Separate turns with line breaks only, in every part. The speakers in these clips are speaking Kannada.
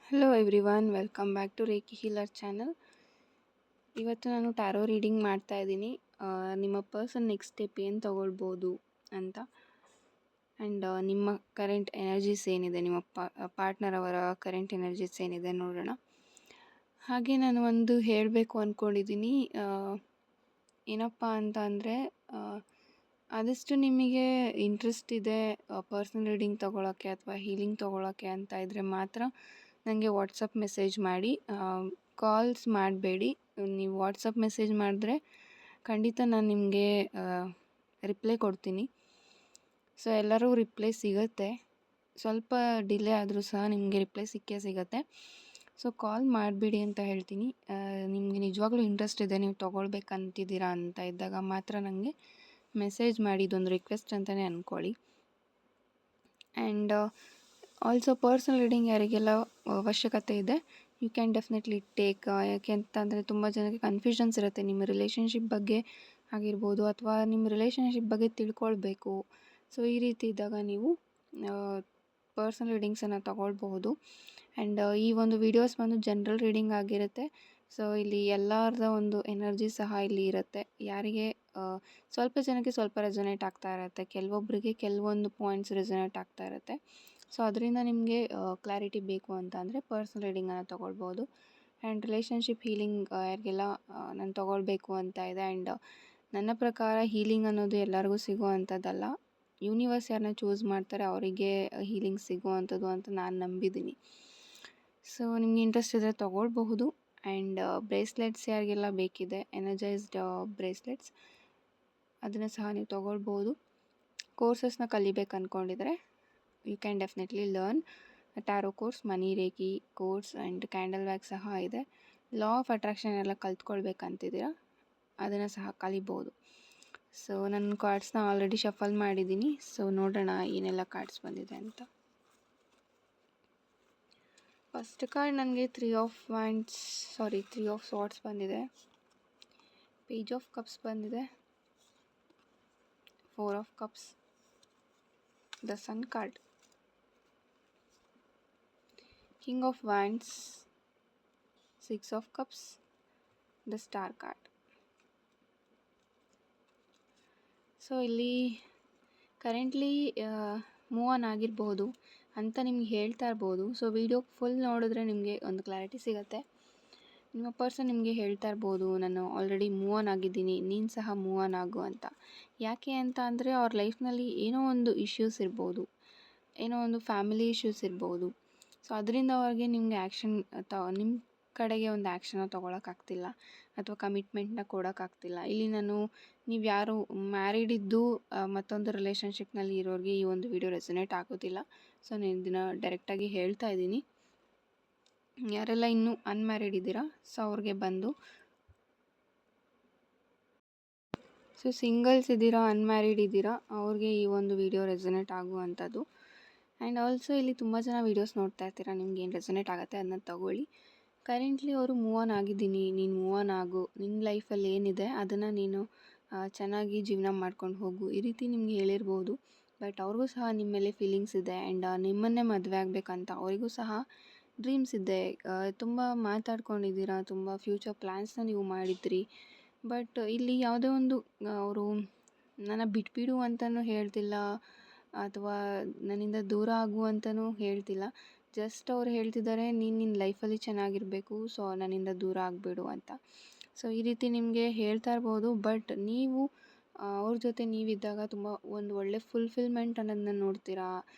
Hello everyone, welcome back to Reiki healer channel. ಇವತ್ತು ನಾನು ಟ್ಯಾರೋ ರೀಡಿಂಗ್ ಮಾಡ್ತಾ ಇದ್ದೀನಿ. ನಿಮ್ಮ ಪರ್ಸನ್ ನೆಕ್ಸ್ಟ್ ಸ್ಟೆಪ್ ಏನು ತಗೊಳ್ಬೋದು ಅಂತ, ಆ್ಯಂಡ್ ನಿಮ್ಮ ಕರೆಂಟ್ ಎನರ್ಜೀಸ್ ಏನಿದೆ, ನಿಮ್ಮ ಪಾರ್ಟ್ನರ್ ಅವರ ಕರೆಂಟ್ ಎನರ್ಜೀಸ್ ಏನಿದೆ ನೋಡೋಣ. ಹಾಗೆ ನಾನು ಒಂದು ಹೇಳಬೇಕು ಅಂದ್ಕೊಂಡಿದ್ದೀನಿ. ಏನಪ್ಪ ಅಂತ ಅಂದರೆ, ಆದಷ್ಟು ನಿಮಗೆ ಇಂಟ್ರೆಸ್ಟ್ ಇದೆ ಪರ್ಸ್ನಲ್ ರೀಡಿಂಗ್ ತೊಗೊಳಕ್ಕೆ ಅಥವಾ ಹೀಲಿಂಗ್ ತೊಗೊಳಕ್ಕೆ ಅಂತ ಇದ್ದರೆ ಮಾತ್ರ ನನಗೆ ವಾಟ್ಸಪ್ ಮೆಸೇಜ್ ಮಾಡಿ. ಕಾಲ್ಸ್ ಮಾಡಬೇಡಿ. ನೀವು ವಾಟ್ಸಪ್ ಮೆಸೇಜ್ ಮಾಡಿದ್ರೆ ಖಂಡಿತ ನಾನು ನಿಮಗೆ ರಿಪ್ಲೈ ಕೊಡ್ತೀನಿ. ಸೊ ಎಲ್ಲರೂ ರಿಪ್ಲೈ ಸಿಗುತ್ತೆ, ಸ್ವಲ್ಪ ಡಿಲೇ ಆದರೂ ಸಹ ನಿಮಗೆ ರಿಪ್ಲೈ ಸಿಕ್ಕೇ ಸಿಗುತ್ತೆ. ಸೊ ಕಾಲ್ ಮಾಡಬೇಡಿ ಅಂತ ಹೇಳ್ತೀನಿ. ನಿಮಗೆ ನಿಜವಾಗ್ಲೂ ಇಂಟ್ರೆಸ್ಟ್ ಇದೆ, ನೀವು ತೊಗೊಳ್ಬೇಕಂತಿದ್ದೀರಾ ಅಂತ ಇದ್ದಾಗ ಮಾತ್ರ ನನಗೆ ಮೆಸೇಜ್ ಮಾಡಿ. ಇದೊಂದು ರಿಕ್ವೆಸ್ಟ್ ಅಂತಲೇ ಅಂದ್ಕೊಳ್ಳಿ. ಆ್ಯಂಡ್ ಆಲ್ಸೋ ಪರ್ಸ್ನಲ್ ರೀಡಿಂಗ್ ಯಾರಿಗೆಲ್ಲ ಅವಶ್ಯಕತೆ ಇದೆ, ಯು ಕ್ಯಾನ್ ಡೆಫಿನೆಟ್ಲಿ ಟೇಕ್. ಯಾಕೆ ಅಂತಂದರೆ ತುಂಬ ಜನಕ್ಕೆ ಕನ್ಫ್ಯೂಷನ್ಸ್ ಇರುತ್ತೆ ನಿಮ್ಮ ರಿಲೇಷನ್ಶಿಪ್ ಬಗ್ಗೆ ಆಗಿರ್ಬೋದು, ಅಥವಾ ನಿಮ್ಮ ರಿಲೇಷನ್ಶಿಪ್ ಬಗ್ಗೆ ತಿಳ್ಕೊಳ್ಬೇಕು. ಸೊ ಈ ರೀತಿ ಇದ್ದಾಗ ನೀವು ಪರ್ಸ್ನಲ್ ರೀಡಿಂಗ್ಸನ್ನು ತಗೊಳ್ಬಹುದು. ಆ್ಯಂಡ್ ಈ ಒಂದು ವೀಡಿಯೋಸ್ ಬಂದು ಜನರಲ್ ರೀಡಿಂಗ್ ಆಗಿರುತ್ತೆ. ಸೊ ಇಲ್ಲಿ ಎಲ್ಲರದ ಒಂದು ಎನರ್ಜಿ ಸಹ ಇಲ್ಲಿ ಇರುತ್ತೆ. ಯಾರಿಗೆ ಸ್ವಲ್ಪ ಜನಕ್ಕೆ ಸ್ವಲ್ಪ ರೆಸೊನೇಟ್ ಆಗ್ತಾ ಇರುತ್ತೆ, ಕೆಲವೊಬ್ಬರಿಗೆ ಕೆಲವೊಂದು ಪಾಯಿಂಟ್ಸ್ ರೆಸೊನೇಟ್ ಆಗ್ತಾ ಇರುತ್ತೆ. ಸೊ ಅದರಿಂದ ನಿಮಗೆ ಕ್ಲಾರಿಟಿ ಬೇಕು ಅಂತ ಅಂದರೆ ಪರ್ಸ್ನಲ್ ರೀಡಿಂಗನ್ನು ತೊಗೊಳ್ಬೋದು. ಆ್ಯಂಡ್ ರಿಲೇಷನ್ಶಿಪ್ ಹೀಲಿಂಗ್ ಯಾರಿಗೆಲ್ಲ ನಾನು ತೊಗೊಳ್ಬೇಕು ಅಂತ ಇದೆ. ಆ್ಯಂಡ್ ನನ್ನ ಪ್ರಕಾರ ಹೀಲಿಂಗ್ ಅನ್ನೋದು ಎಲ್ಲರಿಗೂ ಸಿಗುವಂಥದ್ದಲ್ಲ. ಯೂನಿವರ್ಸ್ ಯಾರನ್ನ ಚೂಸ್ ಮಾಡ್ತಾರೆ ಅವರಿಗೆ ಹೀಲಿಂಗ್ ಸಿಗುವಂಥದ್ದು ಅಂತ ನಾನು ನಂಬಿದ್ದೀನಿ. ಸೊ ನಿಮಗೆ ಇಂಟ್ರೆಸ್ಟ್ ಇದ್ದರೆ ತೊಗೊಳ್ಬಹುದು. ಆ್ಯಂಡ್ ಬ್ರೇಸ್ಲೆಟ್ಸ್ ಯಾರಿಗೆಲ್ಲ ಬೇಕಿದೆ, ಎನರ್ಜೈಸ್ಡ್ ಬ್ರೇಸ್ಲೆಟ್ಸ್, ಅದನ್ನು ಸಹ ನೀವು ತೊಗೊಳ್ಬೋದು. ಕೋರ್ಸಸ್ನ ಕಲಿಬೇಕು ಅಂದ್ಕೊಂಡಿದ್ರೆ you can definitely learn tarot course, money reiki course and candle ವ್ಯಾಕ್ ಸಹ ಇದೆ. ಲಾ ಆಫ್ ಅಟ್ರಾಕ್ಷನ್ ಎಲ್ಲ ಕಲ್ತ್ಕೊಳ್ಬೇಕಂತಿದ್ದೀರಾ, ಅದನ್ನು ಸಹ ಕಲಿಬೋದು. ಸೊ ನನ್ನ ಕಾರ್ಡ್ಸ್ನ ಆಲ್ರೆಡಿ ಶಫಲ್ ಮಾಡಿದ್ದೀನಿ. ಸೊ ನೋಡೋಣ ಏನೆಲ್ಲ ಕಾರ್ಡ್ಸ್ ಬಂದಿದೆ ಅಂತ. ಫಸ್ಟ್ ಕಾರ್ಡ್ ನನಗೆ ತ್ರೀ ಆಫ್ ಸಾರ್ಟ್ಸ್ ಬಂದಿದೆ, ಪೇಜ್ ಆಫ್ ಕಪ್ಸ್ ಬಂದಿದೆ, 4 of cups, the sun card, king of wands, 6 of cups, the star card. So ಇಲ್ಲಿ ಕರೆಂಟ್ಲಿ ಮೂವ್ ಆನ್ ಆಗಿರ್ಬೋದು ಅಂತ ನಿಮ್ಗೆ ಹೇಳ್ತಾ ಇರ್ಬೋದು. ಸೊ ವಿಡಿಯೋ ಫುಲ್ ನೋಡಿದ್ರೆ ನಿಮಗೆ ಒಂದು ಕ್ಲಾರಿಟಿ ಸಿಗುತ್ತೆ. ನಿಮ್ಮ ಪರ್ಸನ್ ನಿಮಗೆ ಹೇಳ್ತಾ ಇರ್ಬೋದು, ನಾನು ಆಲ್ರೆಡಿ ಮೂವ್ ಆನ್ ಆಗಿದ್ದೀನಿ, ನೀನು ಸಹ ಮೂವ್ ಆನ್ ಆಗು ಅಂತ. ಯಾಕೆ ಅಂತ ಅಂದರೆ ಅವ್ರ ಲೈಫ್ನಲ್ಲಿ ಏನೋ ಒಂದು ಇಶ್ಯೂಸ್ ಇರ್ಬೋದು, ಏನೋ ಒಂದು ಫ್ಯಾಮಿಲಿ ಇಶ್ಯೂಸ್ ಇರ್ಬೋದು. ಸೊ ಅದರಿಂದ ಅವ್ರಿಗೆ ನಿಮಗೆ ಆ್ಯಕ್ಷನ್ ನಿಮ್ಮ ಕಡೆಗೆ ಒಂದು ಆ್ಯಕ್ಷನ್ನ ತೊಗೊಳಕ್ಕಾಗ್ತಿಲ್ಲ ಅಥವಾ ಕಮಿಟ್ಮೆಂಟ್ನ ಕೊಡೋಕ್ಕಾಗ್ತಿಲ್ಲ. ಇಲ್ಲಿ ನೀವು ಯಾರು ಮ್ಯಾರಿಡ್ ಇದ್ದು ಮತ್ತೊಂದು ರಿಲೇಷನ್ಶಿಪ್ನಲ್ಲಿ ಇರೋರಿಗೆ ಈ ಒಂದು ವಿಡಿಯೋ ರೆಸೊನೇಟ್ ಆಗೋದಿಲ್ಲ. ಸೊ ನಾನು ಇದನ್ನು ಡೈರೆಕ್ಟಾಗಿ ಹೇಳ್ತಾ ಇದ್ದೀನಿ. ಯಾರೆಲ್ಲ ಇನ್ನೂ ಅನ್ಮ್ಯಾರಿಡ್ ಇದ್ದೀರಾ, ಸೊ ಅವ್ರಿಗೆ ಬಂದು, ಸೊ ಸಿಂಗಲ್ಸ್ ಇದ್ದೀರಾ, ಅನ್ಮ್ಯಾರಿಡ್ ಇದ್ದೀರಾ, ಅವ್ರಿಗೆ ಈ ಒಂದು ವಿಡಿಯೋ ರೆಸೊನೇಟ್ ಆಗುವಂಥದ್ದು. ಆ್ಯಂಡ್ ಆಲ್ಸೋ ಇಲ್ಲಿ ತುಂಬ ಜನ ವೀಡಿಯೋಸ್ ನೋಡ್ತಾ ಇರ್ತೀರಾ, ನಿಮ್ಗೆ ಏನು ರೆಸೊನೇಟ್ ಆಗುತ್ತೆ ಅದನ್ನ ತಗೊಳ್ಳಿ. ಕರೆಂಟ್ಲಿ ಅವರು ಮೂವ್ ಆನ್ ಆಗಿದ್ದೀನಿ, ನೀನು ಮೂವ್ ಆನ್ ಆಗು, ನಿನ್ನ ಲೈಫಲ್ಲಿ ಏನಿದೆ ಅದನ್ನು ನೀನು ಚೆನ್ನಾಗಿ ಜೀವನ ಮಾಡ್ಕೊಂಡು ಹೋಗು, ಈ ರೀತಿ ನಿಮ್ಗೆ ಹೇಳಿರ್ಬೋದು. ಬಟ್ ಅವ್ರಿಗೂ ಸಹ ನಿಮ್ಮ ಮೇಲೆ ಫೀಲಿಂಗ್ಸ್ ಇದೆ. ಆ್ಯಂಡ್ ನಿಮ್ಮನ್ನೇ ಮದುವೆ ಆಗಬೇಕಂತ ಅವರಿಗೂ ಸಹ ಡ್ರೀಮ್ಸ್ ಇದೆ. ತುಂಬ ಮಾತಾಡ್ಕೊಂಡಿದ್ದೀರಾ, ತುಂಬ ಫ್ಯೂಚರ್ ಪ್ಲ್ಯಾನ್ಸ್ನ ನೀವು ಮಾಡಿದ್ರಿ. ಬಟ್ ಇಲ್ಲಿ ಯಾವುದೇ ಒಂದು ಅವರು ನನ್ನ ಬಿಟ್ಬಿಡು ಅಂತಲೂ ಹೇಳ್ತಿಲ್ಲ ಅಥವಾ ನನ್ನಿಂದ ದೂರ ಆಗು ಅಂತಲೂ ಹೇಳ್ತಿಲ್ಲ. ಜಸ್ಟ್ ಅವ್ರು ಹೇಳ್ತಿದ್ದಾರೆ, ನೀನು ನಿನ್ನ ಲೈಫಲ್ಲಿ ಚೆನ್ನಾಗಿರಬೇಕು, ಸೊ ನನ್ನಿಂದ ದೂರ ಆಗಬೇಡು ಅಂತ. ಸೊ ಈ ರೀತಿ ನಿಮಗೆ ಹೇಳ್ತಾ ಇರ್ಬೋದು. ಬಟ್ ನೀವು ಅವ್ರ ಜೊತೆ ನೀವಿದ್ದಾಗ ತುಂಬ ಒಂದು ಒಳ್ಳೆ ಫುಲ್ಫಿಲ್ಮೆಂಟ್ ಅನ್ನೋದನ್ನ ನೋಡ್ತೀರಾ,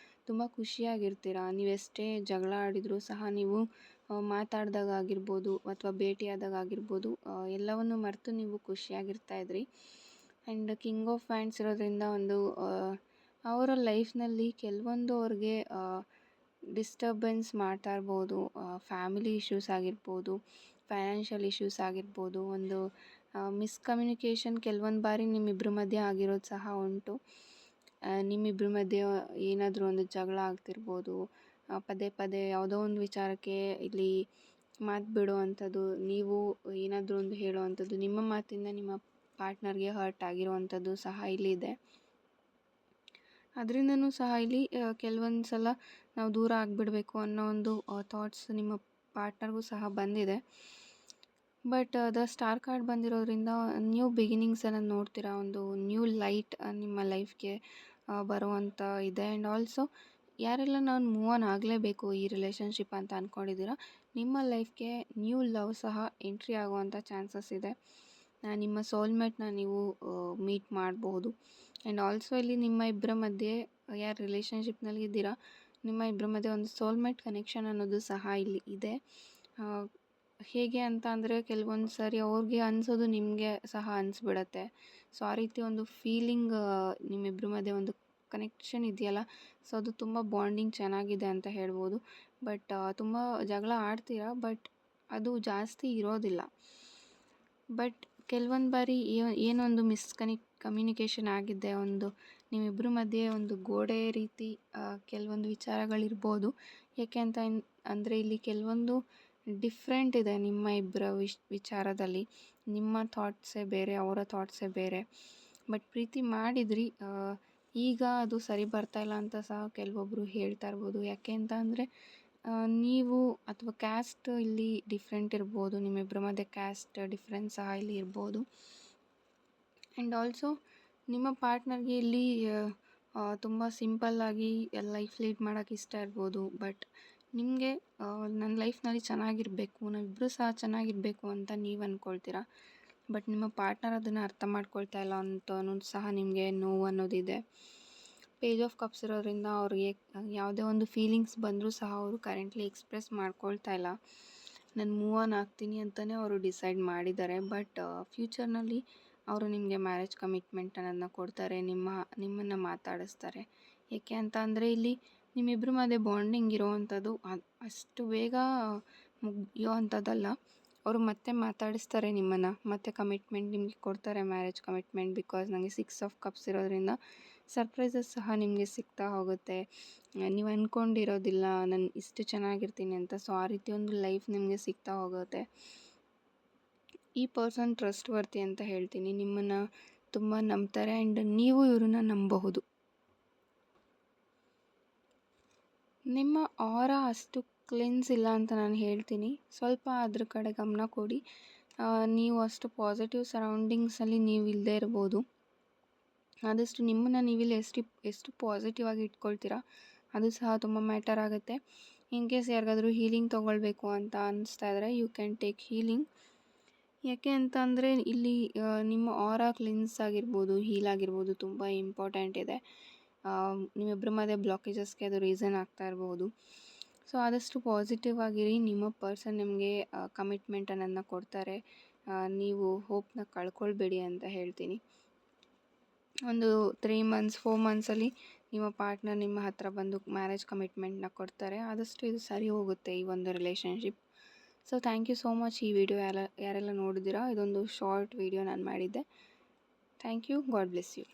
ತುಂಬ ಖುಷಿಯಾಗಿರ್ತೀರ. ನೀವೆಷ್ಟೇ ಜಗಳ ಆಡಿದರೂ ಸಹ ನೀವು ಮಾತಾಡಿದಾಗ ಆಗಿರ್ಬೋದು ಅಥವಾ ಭೇಟಿಯಾದಾಗ ಆಗಿರ್ಬೋದು, ಎಲ್ಲವನ್ನು ಮರೆತು ನೀವು ಖುಷಿಯಾಗಿರ್ತಾಯಿದ್ರಿ. ಆ್ಯಂಡ್ ಕಿಂಗ್ ಆಫ್ ವ್ಯಾಂಡ್ಸ್ ಇರೋದ್ರಿಂದ ಒಂದು ಅವರ ಲೈಫ್ನಲ್ಲಿ ಕೆಲವೊಂದು ಅವ್ರಿಗೆ ಡಿಸ್ಟರ್ಬೆನ್ಸ್ ಮಾಡ್ತಾ ಇರ್ಬೋದು. ಫ್ಯಾಮಿಲಿ ಇಶ್ಯೂಸ್ ಆಗಿರ್ಬೋದು, ಫೈನಾನ್ಷಿಯಲ್ ಇಶ್ಯೂಸ್ ಆಗಿರ್ಬೋದು, ಒಂದು ಮಿಸ್ಕಮ್ಯುನಿಕೇಷನ್ ಕೆಲವೊಂದು ಬಾರಿ ನಿಮ್ಮಿಬ್ಬರ ಮಧ್ಯೆ ಆಗಿರೋದು ಸಹ ಉಂಟು. ನಿಮ್ಮಿಬ್ಬರ ಮಧ್ಯೆ ಏನಾದರೂ ಒಂದು ಜಗಳ ಆಗ್ತಿರ್ಬೋದು, ಪದೇ ಪದೇ ಯಾವುದೋ ಒಂದು ವಿಚಾರಕ್ಕೆ ಇಲ್ಲಿ ಮಾತು ಬಿಡೋ ಅಂಥದ್ದು, ನೀವು ಏನಾದರೂ ಒಂದು ಹೇಳೋ ಅಂಥದ್ದು, ನಿಮ್ಮ ಮಾತಿಂದ ನಿಮ್ಮ ಪಾರ್ಟ್ನರ್ಗೆ ಹರ್ಟ್ ಆಗಿರೋ ಅಂಥದ್ದು ಸಹ ಇಲ್ಲಿದೆ. ಅದರಿಂದನೂ ಸಹ ಇಲ್ಲಿ ಕೆಲವೊಂದು ಸಲ ನಾವು ದೂರ ಆಗಿಬಿಡಬೇಕು ಅನ್ನೋ ಒಂದು ಥಾಟ್ಸ್ ನಿಮ್ಮ ಪಾರ್ಟ್ನರ್ಗೂ ಸಹ ಬಂದಿದೆ. ಬಟ್ ದ ಸ್ಟಾರ್ ಕಾರ್ಡ್ ಬಂದಿರೋದ್ರಿಂದ ನ್ಯೂ ಬಿಗಿನಿಂಗ್ಸನ್ನು ನೋಡ್ತೀರಾ, ಒಂದು ನ್ಯೂ ಲೈಟ್ ನಿಮ್ಮ ಲೈಫ್ಗೆ ಬರುವಂಥ ಇದೆ. ಆ್ಯಂಡ್ ಆಲ್ಸೋ ಯಾರೆಲ್ಲ ನಾನು ಮೂವ್ ಆನ್ ಆಗಲೇಬೇಕು ಈ ರಿಲೇಷನ್ಶಿಪ್ ಅಂತ ಅಂದ್ಕೊಂಡಿದ್ದೀರಾ, ನಿಮ್ಮ ಲೈಫ್ಗೆ ನ್ಯೂ ಲವ್ ಸಹ ಎಂಟ್ರಿ ಆಗುವಂಥ ಚಾನ್ಸಸ್ ಇದೆ. ನಿಮ್ಮ ಸೋಲ್ಮೇಟ್ನ ನೀವು ಮೀಟ್ ಮಾಡಬಹುದು. ಆ್ಯಂಡ್ ಆಲ್ಸೋ ಇಲ್ಲಿ ನಿಮ್ಮ ಇಬ್ಬರ ಮಧ್ಯೆ ಯಾರು ರಿಲೇಷನ್ಶಿಪ್ನಲ್ಲಿ ಇದ್ದೀರಾ, ನಿಮ್ಮ ಇಬ್ಬರ ಮಧ್ಯೆ ಒಂದು ಸೋಲ್ಮೇಟ್ ಕನೆಕ್ಷನ್ ಅನ್ನೋದು ಸಹ ಇಲ್ಲಿ ಇದೆ. ಹೇಗೆ ಅಂತ ಅಂದರೆ ಕೆಲವೊಂದು ಸಾರಿ ಅವ್ರಿಗೆ ಅನಿಸೋದು ನಿಮಗೆ ಸಹ ಅನಿಸ್ಬಿಡತ್ತೆ. ಸೊ ಆ ರೀತಿ ಒಂದು ಫೀಲಿಂಗ್ ನಿಮ್ಮಿಬ್ಬರ ಮಧ್ಯೆ ಒಂದು ಕನೆಕ್ಷನ್ ಇದೆಯಲ್ಲ, ಸೊ ಅದು ತುಂಬ ಬಾಂಡಿಂಗ್ ಚೆನ್ನಾಗಿದೆ ಅಂತ ಹೇಳ್ಬೋದು. ಬಟ್ ತುಂಬ ಜಗಳ ಆಡ್ತೀರಾ, ಬಟ್ ಅದು ಜಾಸ್ತಿ ಇರೋದಿಲ್ಲ. ಬಟ್ ಕೆಲವೊಂದು ಬಾರಿ ಏನೊಂದು ಕಮ್ಯುನಿಕೇಷನ್ ಆಗಿದೆ, ಒಂದು ನಿಮ್ಮಿಬ್ಬರ ಮಧ್ಯೆ ಒಂದು ಗೋಡೆ ರೀತಿ ಕೆಲವೊಂದು ವಿಚಾರಗಳಿರ್ಬೋದು. ಏಕೆ ಅಂತ ಅಂದರೆ ಇಲ್ಲಿ ಕೆಲವೊಂದು ಡಿಫ್ರೆಂಟ್ ಇದೆ ನಿಮ್ಮ ಇಬ್ಬರ ವಿಚಾರದಲ್ಲಿ. ನಿಮ್ಮ ಥಾಟ್ಸೇ ಬೇರೆ, ಅವರ ಥಾಟ್ಸೇ ಬೇರೆ. ಬಟ್ ಪ್ರೀತಿ ಮಾಡಿದ್ರಿ, ಈಗ ಅದು ಸರಿ ಬರ್ತಾಯಿಲ್ಲ ಅಂತ ಸಹ ಕೆಲವೊಬ್ಬರು ಹೇಳ್ತಾ ಇರ್ಬೋದು. ಯಾಕೆ ಅಂತ ಅಂದರೆ ನೀವು ಅಥವಾ ಕ್ಯಾಸ್ಟ್ ಇಲ್ಲಿ ಡಿಫ್ರೆಂಟ್ ಇರ್ಬೋದು, ನಿಮ್ಮಿಬ್ಬರ ಮಧ್ಯೆ ಕ್ಯಾಸ್ಟ್ ಡಿಫ್ರೆನ್ಸ್ ಸಹ ಇಲ್ಲಿ ಇರ್ಬೋದು. ಆ್ಯಂಡ್ ಆಲ್ಸೋ ನಿಮ್ಮ ಪಾರ್ಟ್ನರ್ಗೆ ಇಲ್ಲಿ ತುಂಬ ಸಿಂಪಲ್ಲಾಗಿ ಲೈಫ್ ಲೀಡ್ ಮಾಡೋಕ್ಕೆ ಇಷ್ಟ ಇರ್ಬೋದು. ಬಟ್ ನಿಮಗೆ ನನ್ನ ಲೈಫ್ನಲ್ಲಿ ಚೆನ್ನಾಗಿರಬೇಕು, ನಾವಿಬ್ಬರು ಸಹ ಚೆನ್ನಾಗಿರಬೇಕು ಅಂತ ನೀವು ಅಂದ್ಕೊಳ್ತೀರಾ. ಬಟ್ ನಿಮ್ಮ ಪಾರ್ಟ್ನರ್ ಅದನ್ನು ಅರ್ಥ ಮಾಡ್ಕೊಳ್ತಾ ಇಲ್ಲ ಅಂತಲೂ ಸಹ ನಿಮಗೆ ನೋವು ಅನ್ನೋದಿದೆ. ಪೇಜ್ ಆಫ್ ಕಪ್ಸ್ ಇರೋದ್ರಿಂದ ಅವ್ರಿಗೆ ಯಾವುದೇ ಒಂದು ಫೀಲಿಂಗ್ಸ್ ಬಂದರೂ ಸಹ ಅವರು ಕರೆಂಟ್ಲಿ ಎಕ್ಸ್ಪ್ರೆಸ್ ಮಾಡ್ಕೊಳ್ತಾ ಇಲ್ಲ. ನಾನು ಮೂವ್ ಆನ್ ಆಗ್ತೀನಿ ಅಂತಲೇ ಅವರು ಡಿಸೈಡ್ ಮಾಡಿದ್ದಾರೆ. ಬಟ್ ಫ್ಯೂಚರ್ನಲ್ಲಿ ಅವರು ನಿಮಗೆ ಮ್ಯಾರೇಜ್ ಕಮಿಟ್ಮೆಂಟ್ ಅನ್ನೋದನ್ನ ಕೊಡ್ತಾರೆ, ನಿಮ್ಮನ್ನು ಮಾತಾಡಿಸ್ತಾರೆ. ಏಕೆ ಅಂತ ಅಂದರೆ ಇಲ್ಲಿ ನಿಮ್ಮಿಬ್ಬರ ಮಧ್ಯೆ ಬಾಂಡಿಂಗ್ ಇರೋವಂಥದ್ದು ಅಷ್ಟು ಬೇಗ ಮುಗಿಯೋ ಅಂಥದ್ದಲ್ಲ. ಅವರು ಮತ್ತೆ ಮಾತಾಡಿಸ್ತಾರೆ ನಿಮ್ಮನ್ನು, ಮತ್ತೆ ಕಮಿಟ್ಮೆಂಟ್ ನಿಮಗೆ ಕೊಡ್ತಾರೆ, ಮ್ಯಾರೇಜ್ ಕಮಿಟ್ಮೆಂಟ್. ಬಿಕಾಸ್ ನನಗೆ 6 ಆಫ್ ಕಪ್ಸ್ ಇರೋದ್ರಿಂದ ಸರ್ಪ್ರೈಸಸ್ ಸಹ ನಿಮಗೆ ಸಿಗ್ತಾ ಹೋಗುತ್ತೆ. ನೀವು ಅಂದ್ಕೊಂಡಿರೋದಿಲ್ಲ ನಾನು ಇಷ್ಟು ಚೆನ್ನಾಗಿರ್ತೀನಿ ಅಂತ. ಸೊ ಆ ರೀತಿ ಒಂದು ಲೈಫ್ ನಿಮಗೆ ಸಿಗ್ತಾ ಹೋಗುತ್ತೆ. ಈ ಪರ್ಸನ್ ಟ್ರಸ್ಟ್ ವರ್ತಿ ಅಂತ ಹೇಳ್ತೀನಿ. ನಿಮ್ಮನ್ನು ತುಂಬ ನಂಬ್ತಾರೆ ಆ್ಯಂಡ್ ನೀವು ಇವ್ರನ್ನ ನಂಬಬಹುದು. ನಿಮ್ಮ ಆರಾ ಅಷ್ಟು ಕ್ಲೆನ್ಸ್ ಇಲ್ಲ ಅಂತ ನಾನು ಹೇಳ್ತೀನಿ. ಸ್ವಲ್ಪ ಅದ್ರ ಕಡೆ ಗಮನ ಕೊಡಿ. ನೀವು ಅಷ್ಟು ಪಾಸಿಟಿವ್ ಸರೌಂಡಿಂಗ್ಸಲ್ಲಿ ನೀವು ಇಲ್ಲದೆ ಇರ್ಬೋದು. ಆದಷ್ಟು ನಿಮ್ಮನ್ನು ನೀವಿಲ್ಲಿ ಎಷ್ಟು ಪಾಸಿಟಿವ್ ಆಗಿ ಇಟ್ಕೊಳ್ತೀರಾ ಅದು ಸಹ ತುಂಬ ಮ್ಯಾಟರ್ ಆಗುತ್ತೆ. ಇನ್ ಕೇಸ್ ಯಾರಿಗಾದರೂ ಹೀಲಿಂಗ್ ತೊಗೊಳ್ಬೇಕು ಅಂತ ಅನಿಸ್ತಾ ಇದ್ದರೆ ಯು ಕ್ಯಾನ್ ಟೇಕ್ ಹೀಲಿಂಗ್. ಯಾಕೆ ಅಂತ ಅಂದರೆ ಇಲ್ಲಿ ನಿಮ್ಮ ಆರಾ ಕ್ಲಿನ್ಸ್ ಆಗಿರ್ಬೋದು, ಹೀಲ್ ಆಗಿರ್ಬೋದು ತುಂಬ ಇಂಪಾರ್ಟೆಂಟ್ ಇದೆ. ನಿಮ್ಮಿಬ್ಬರ ಮಧ್ಯೆ ಬ್ಲಾಕೇಜಸ್ಗೆ ಅದು ರೀಸನ್ ಆಗ್ತಾ ಇರ್ಬೋದು. ಸೊ ಆದಷ್ಟು ಪಾಸಿಟಿವ್ ಆಗಿರಿ. ನಿಮ್ಮ ಪರ್ಸನ್ ನಿಮಗೆ ಕಮಿಟ್ಮೆಂಟ್ ಅನ್ನೋದನ್ನ ಕೊಡ್ತಾರೆ. ನೀವು ಹೋಪ್ನ ಕಳ್ಕೊಳ್ಬೇಡಿ ಅಂತ ಹೇಳ್ತೀನಿ. ಒಂದು 3 ಮಂತ್ಸ್ 4 ಮಂತ್ಸಲ್ಲಿ ನಿಮ್ಮ ಪಾರ್ಟ್ನರ್ ನಿಮ್ಮ ಹತ್ರ ಬಂದು ಮ್ಯಾರೇಜ್ ಕಮಿಟ್ಮೆಂಟ್ನ ಕೊಡ್ತಾರೆ. ಆದಷ್ಟು ಇದು ಸರಿ ಹೋಗುತ್ತೆ ಈ ಒಂದು relationship. So thank you so much. ಈ ವಿಡಿಯೋ ಯಾರೆಲ್ಲ ನೋಡಿದ್ದೀರಾ, ಇದೊಂದು ಶಾರ್ಟ್ ವಿಡಿಯೋ ನಾನು ಮಾಡಿದ್ದೆ. Thank you. God bless you.